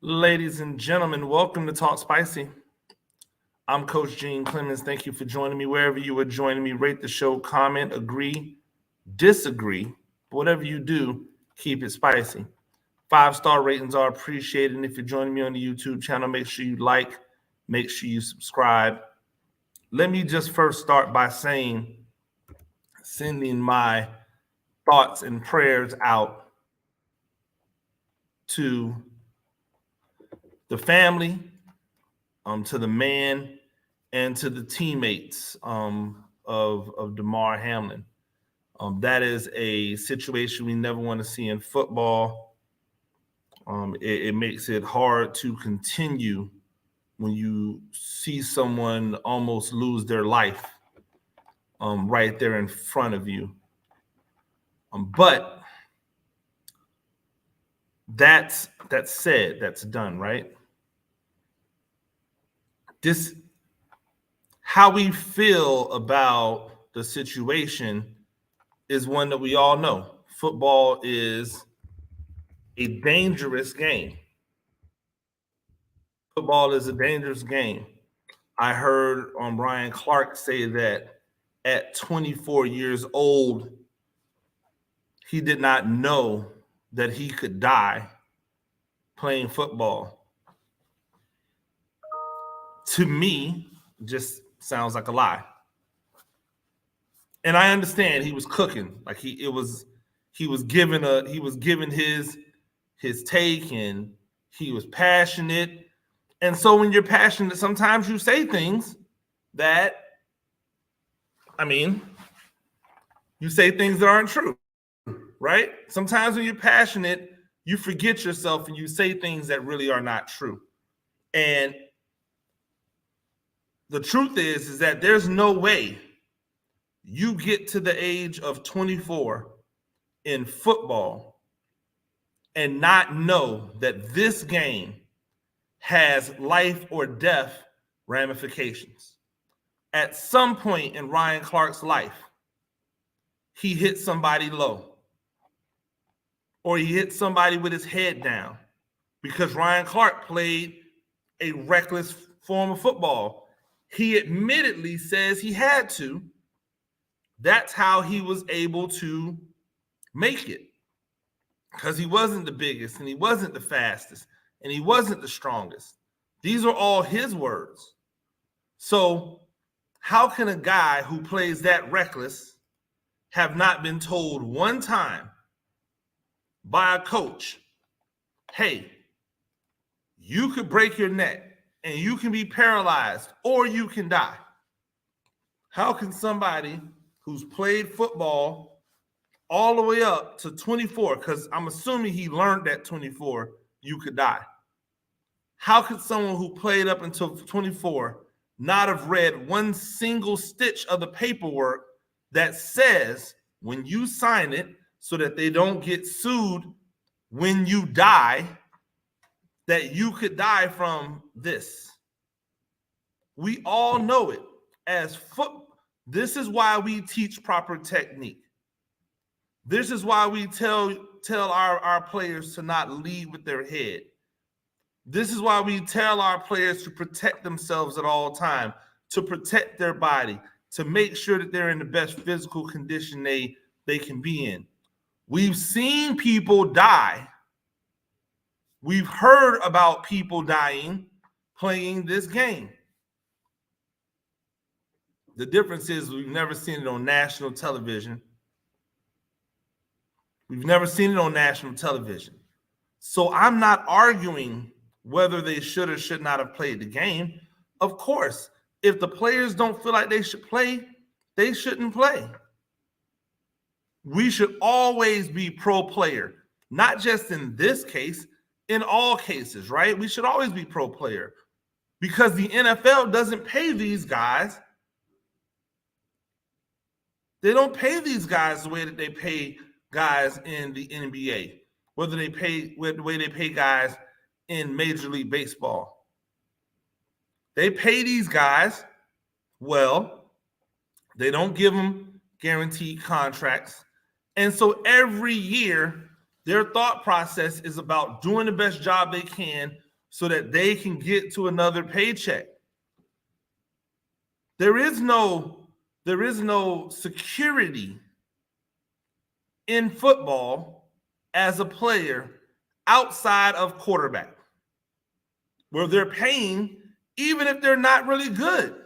Ladies and gentlemen, welcome to Talk Spicy. I'm Coach Gene Clemens. Thank you for joining me wherever you are joining me. Rate the show, comment, agree, disagree. But whatever you do, keep it spicy. 5-star ratings are appreciated. And if you're joining me on the YouTube channel, make sure you like, make sure you subscribe. Let me just first start by sending my thoughts and prayers out to the family, to the man, and to the teammates of Damar Hamlin. That is a situation we never want to see in football. It makes it hard to continue when you see someone almost lose their life right there in front of you. But that's said, that's done, right? How we feel about the situation is one that we all know. Football is a dangerous game. Football is a dangerous game. I heard Ryan Clark say that at 24 years old, he did not know that he could die playing football. To me, just sounds like a lie. And I understand he was cooking, like he was given his take, and he was passionate. And so when you're passionate, sometimes you say things that, you say things that aren't true, right? Sometimes when you're passionate, you forget yourself and you say things that really are not true. And the truth is that there's no way you get to the age of 24 in football and not know that this game has life or death ramifications. At some point in Ryan Clark's life, he hit somebody low, or he hit somebody with his head down, because Ryan Clark played a reckless form of football. He admittedly says he had to. That's how he was able to make it, because he wasn't the biggest, and he wasn't the fastest, and he wasn't the strongest. These are all his words. So how can a guy who plays that reckless have not been told one time by a coach, hey, you could break your neck and you can be paralyzed or you can die? How can somebody who's played football all the way up to 24, because I'm assuming he learned at 24, you could die. How could someone who played up until 24 not have read one single stitch of the paperwork that says when you sign it, so that they don't get sued when you die, that you could die from this? We all know it as football. This is why we teach proper technique. This is why we tell our players to not lead with their head. This is why we tell our players to protect themselves at all times, to protect their body, to make sure that they're in the best physical condition they can be in. We've seen people die. We've heard about people dying playing this game. The difference is we've never seen it on national television. We've never seen it on national television. So I'm not arguing whether they should or should not have played the game. Of course, if the players don't feel like they should play, they shouldn't play. We should always be pro player, not just in this case, in all cases, right? We should always be pro player, because the NFL doesn't pay these guys. They don't pay these guys the way that they pay guys in the NBA, whether they pay the way they pay guys in Major League Baseball. They pay these guys well. They don't give them guaranteed contracts. And so every year, their thought process is about doing the best job they can so that they can get to another paycheck. There is no security in football as a player outside of quarterback, where they're paying even if they're not really good.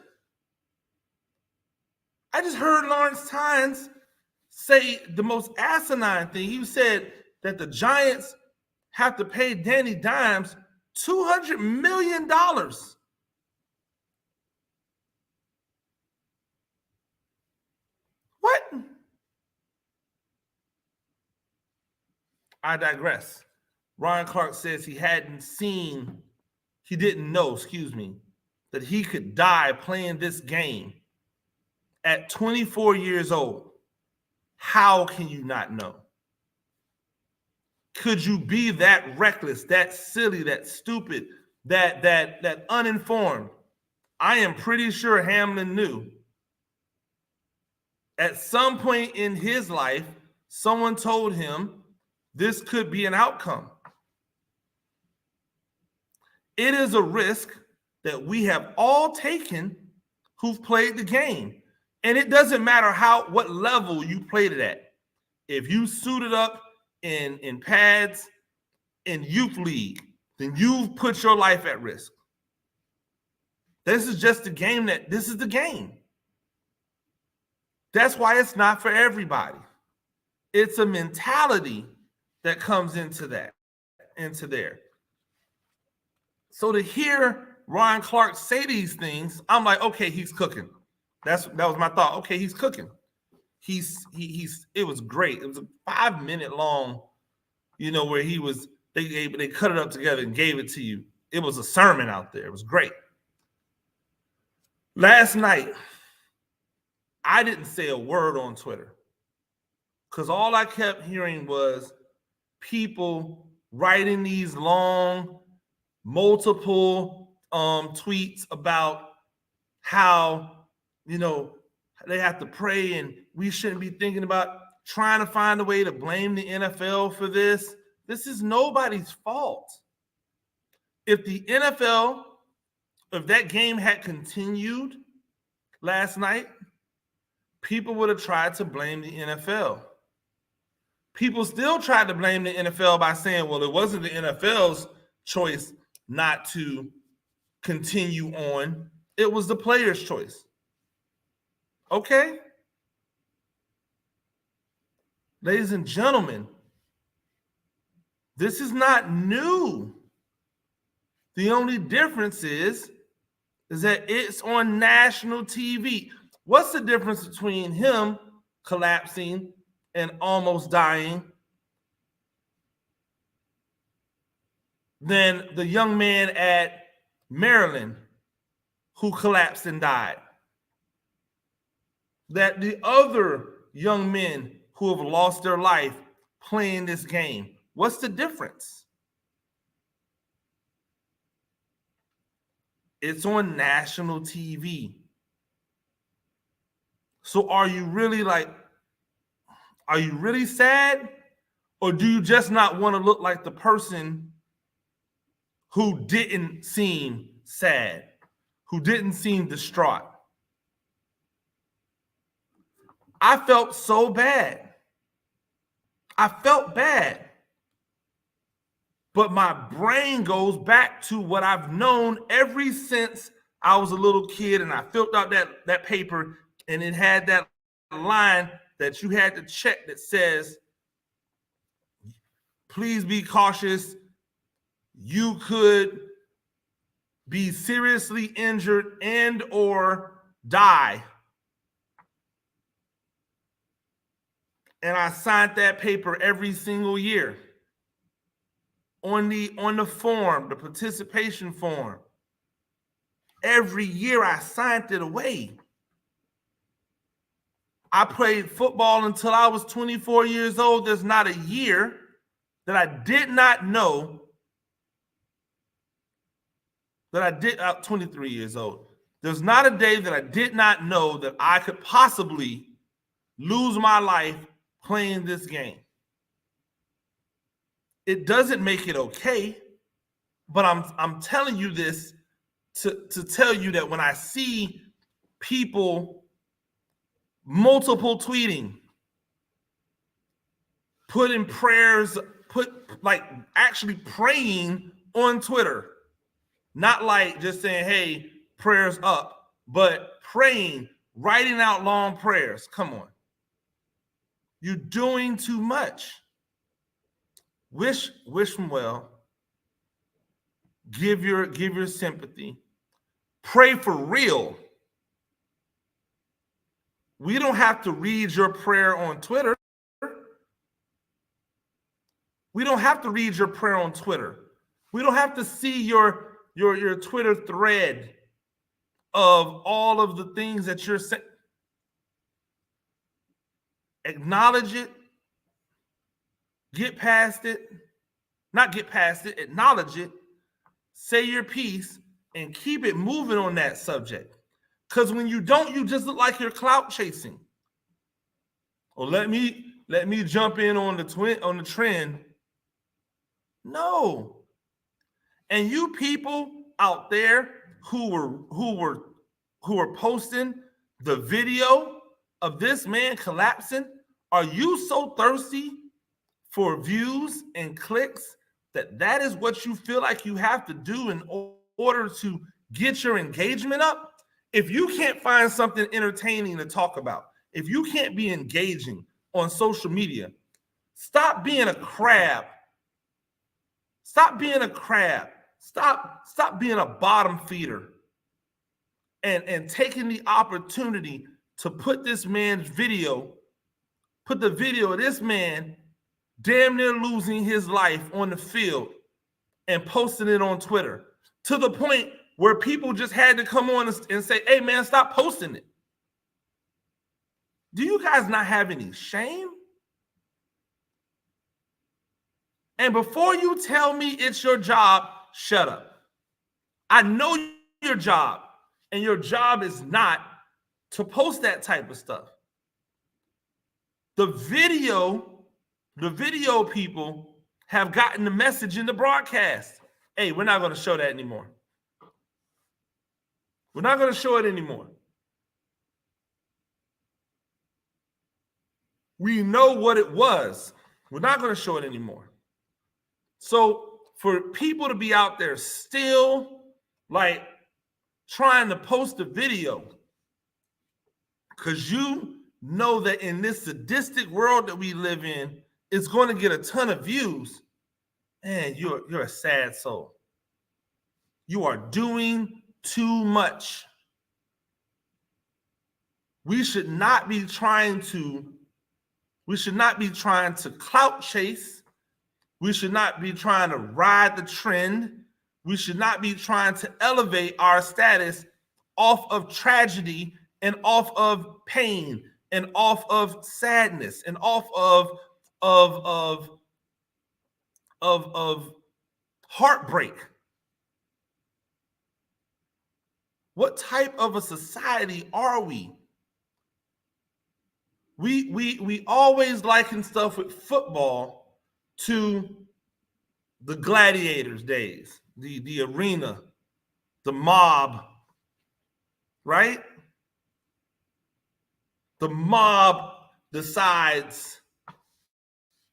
I just heard Lawrence Tynes say the most asinine thing. He said that the Giants have to pay Danny Dimes $200 million. What? I digress. Ryan Clark says he didn't know, that he could die playing this game at 24 years old. How can you not know? Could you be that reckless, that silly, that stupid, that uninformed? I am pretty sure Hamlin knew. At some point in his life, someone told him this could be an outcome. It is a risk that we have all taken who've played the game. And it doesn't matter what level you played it at. If you suited up in pads in youth league, then you've put your life at risk. This is just the game this is the game. That's why it's not for everybody. It's a mentality that comes into there. So to hear Ryan Clark say these things, I'm like, okay, he's cooking. That was my thought. Okay, he's cooking. It was great. It was a 5-minute long, where they cut it up together and gave it to you. It was a sermon out there. It was great. Last night, I didn't say a word on Twitter because all I kept hearing was people writing these long, multiple tweets about how, they have to pray and we shouldn't be thinking about trying to find a way to blame the NFL for this. This is nobody's fault. If that game had continued last night, people would have tried to blame the NFL. People still tried to blame the NFL by saying, well, it wasn't the NFL's choice not to continue on. It was the player's choice. Okay? Ladies and gentlemen, this is not new. The only difference is that it's on national TV. What's the difference between him collapsing and almost dying than the young man at Maryland who collapsed and died? That the other young men who have lost their life playing this game, what's the difference? It's on national TV. So are you really sad? Or do you just not want to look like the person who didn't seem sad, who didn't seem distraught? I felt so bad. I felt bad. But my brain goes back to what I've known ever since I was a little kid, and I filled out that paper, and it had that line that you had to check that says, please be cautious. You could be seriously injured and or die. And I signed that paper every single year on the form, the participation form. Every year I signed it away. I played football until I was 24 years old. There's not a year that I did not know that I did, 23 years old. There's not a day that I did not know that I could possibly lose my life playing this game. It doesn't make it okay. But I'm telling you this to tell you that when I see people multiple tweeting, putting prayers, like actually praying on Twitter, not like just saying, hey, prayers up, but praying, writing out long prayers. Come on. You're doing too much. Wish them well. Give your sympathy. Pray for real. We don't have to read your prayer on Twitter. We don't have to read your prayer on Twitter. We don't have to see your Twitter thread of all of the things that you're saying. Acknowledge it. Get past it. Not get past it. Acknowledge it. Say your piece and keep it moving on that subject. Because when you don't, you just look like you're clout chasing. Or let me jump in on the trend. No. And you people out there who were posting the video of this man collapsing, are you so thirsty for views and clicks that is what you feel like you have to do in order to get your engagement up? If you can't find something entertaining to talk about, if you can't be engaging on social media, stop being a crab. Stop being a crab. Stop being a bottom feeder and taking the opportunity to put this man's video, put the video of this man damn near losing his life on the field and posting it on Twitter to the point where people just had to come on and say, hey man, stop posting it. Do you guys not have any shame? And before you tell me it's your job, shut up. I know your job, and your job is not to post that type of stuff. The video people have gotten the message in the broadcast. Hey, we're not going to show that anymore. We're not going to show it anymore. We know what it was. We're not going to show it anymore. So for people to be out there still like trying to post a video because you know that in this sadistic world that we live in, it's going to get a ton of views, man, you're a sad soul. You are doing too much. We should not be trying to clout chase. We should not be trying to ride the trend. We should not be trying to elevate our status off of tragedy and off of pain and off of sadness and off of heartbreak. What type of a society are we? We always liken stuff with football to the gladiators days, the arena, the mob, right? The mob decides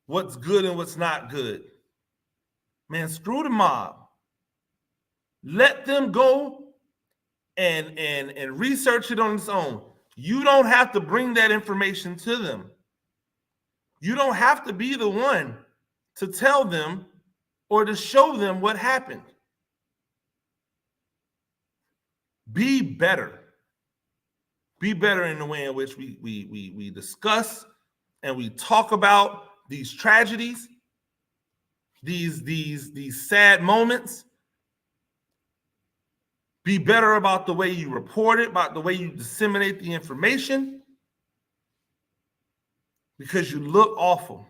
what's good and what's not good. Man, screw the mob. Let them go and research it on its own. You don't have to bring that information to them. You don't have to be the one to tell them or to show them what happened. Be better. Be better in the way in which we discuss and we talk about these tragedies, these sad moments. Be better about the way you report it, about the way you disseminate the information, because you look awful.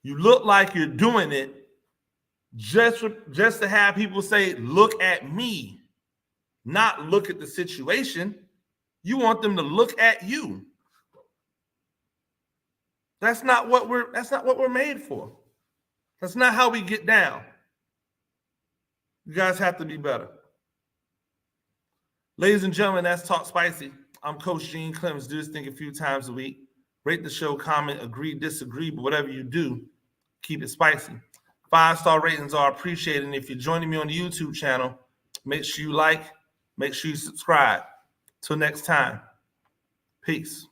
You look like you're doing it just to have people say, look at me, not look at the situation. You want them to look at you. That's not what we're made for. That's not how we get down. You guys have to be better. Ladies and gentlemen, that's Talk Spicy. I'm Coach Gene Clemens. Do this thing a few times a week. Rate the show, comment, agree, disagree, but whatever you do, keep it spicy. 5-star ratings are appreciated. And if you're joining me on the YouTube channel, make sure you like, make sure you subscribe. Till next time, peace.